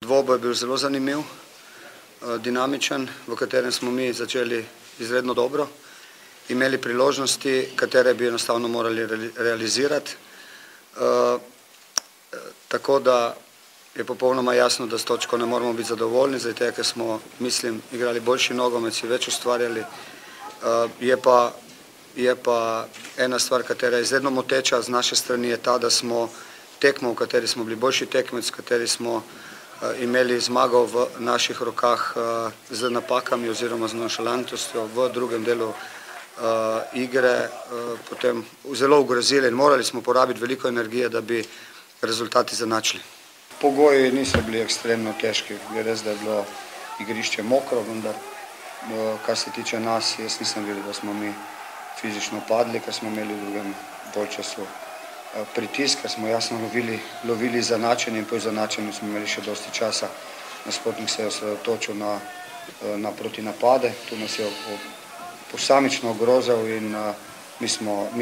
Dvoboj je bil zelo zanimiv, dinamičen, v katerem smo mi začeli izredno dobro, imeli priložnosti, katere bi enostavno morali realizirati. Tako da je popolnoma jasno, da s točko ne moramo biti zadovoljni, zaradi tega, ker smo, mislim, igrali boljši nogomet, si več ustvarjali. Je pa ena stvar, katera je izredno moteča z naše strani, je ta, da smo tekmo, v kateri smo bili boljši tekmec, v kateri smo imeli zmago v naših rokah z napakami oziroma z nonšalantnostjo v drugem delu igre, potem zelo ogrozili in morali smo porabiti veliko energije, da bi rezultati zanačili. Pogoji niso bili ekstremno težki, je res, da je bilo igrišče mokro, vendar kar se tiče nas, jaz nisem videl, da smo mi fizično padli, ker smo imeli v drugem polčasu pritisk, ker smo jasno lovili zanačenje in po zanačenju smo imeli še dosti časa. Nasprotnik se je osredotočil na protinapade, tu nas je posamično ogrozil in mi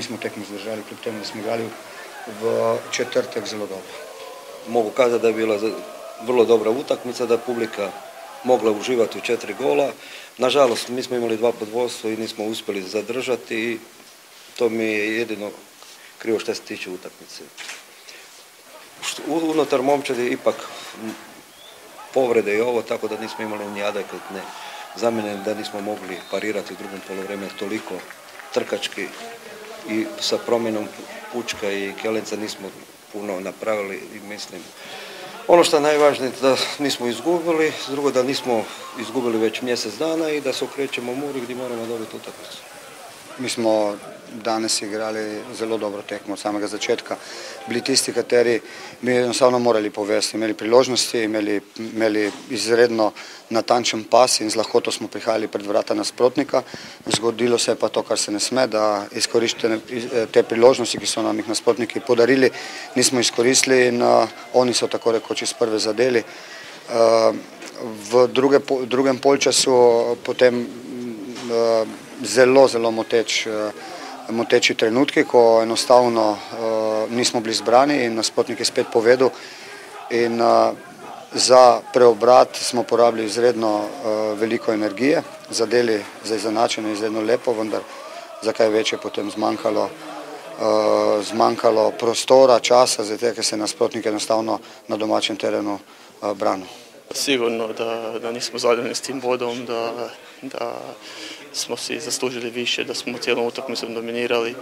smo tekmo zdržali, kljub temu, da smo igrali v četrtek zelo dobro. Mogu kazati da je bila vrlo dobra utakmica, da je publika mogla uživati u 4 gola. Nažalost, mi smo imali 2 podvodstva i nismo uspjeli zadržati i to mi je jedino krivo što se tiče utakmice. Unutar momčadi ipak povrede i ovo, tako da nismo imali ni adekvatne zamjene, da nismo mogli parirati u drugom poluvremenu toliko trkački i sa promjenom Pučka i Kelenca nismo puno napravili i mislim. Ono što je najvažnije da nismo izgubili, drugo da nismo izgubili već mjesec dana i da se okrećemo Muri gdje moramo dobiti utakmicu. Mi smo danes igrali zelo dobro tekmo od samega začetka. Bili tisti, kateri bi enostavno morali povesti. Imeli priložnosti, imeli izredno natančen pas in z lahkoto smo prihajali pred vrata nasprotnika. Zgodilo se je pa to, kar se ne sme, da izkoriščene te priložnosti, ki so nam jih nasprotniki podarili, nismo izkoristili in oni so tako rekoč iz prve zadeli. V drugem polčasu potem zelo moteči trenutki, ko enostavno nismo bili zbrani in nasprotnik je spet povedal. In za preobrat smo porabili izredno veliko energije, zadeli za izenačenje izredno lepo, vendar za kaj več je potem zmanjkalo prostora, časa, zato ker se nasprotnik enostavno na domačem terenu branil. Sigurno da nismo zadovoljni s tim bodom, da smo si zaslužili više, da smo cijelom utakmicom dominirali.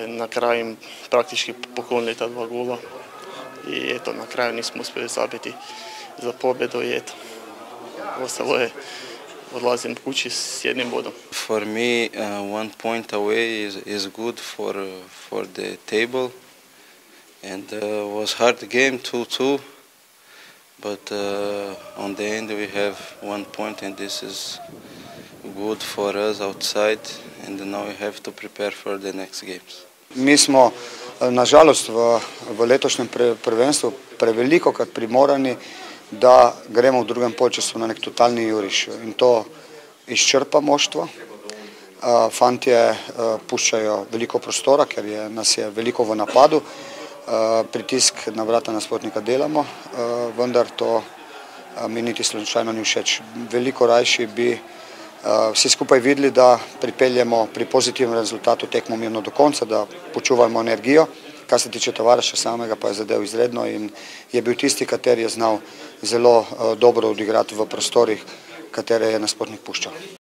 Na kraju im praktički poklonili ta 2 gola i eto, na kraju nismo uspjeli zabiti za pobjedu i eto, ostalo je odlazim kući s 1 bodom. For me, 1 point away is good for the table, and was hard game 2-2. But on the end we have 1 point and this is good for us outside and now we have to prepare for the next games. Mi smo nažalost v letošnjem prvenstvu prevelikokrat primorani, da gremo v drugem polčasu na nek totalni juriš in to izčrpa moštvo. Fantje puščajo veliko prostora, ker nas je veliko v napadu. Pritisk na vrata nasprotnika delamo, vendar to mi niti slučajno ni všeč. Veliko rajši bi vsi skupaj videli, da pripeljemo pri pozitivnem rezultatu tekmo mirno do konca, da počuvamo energijo. Kar se tiče tovariša samega, pa je zadev izredno in je bil tisti, kateri je znal zelo dobro odigrati v prostorih, katere je nasprotnik puščal.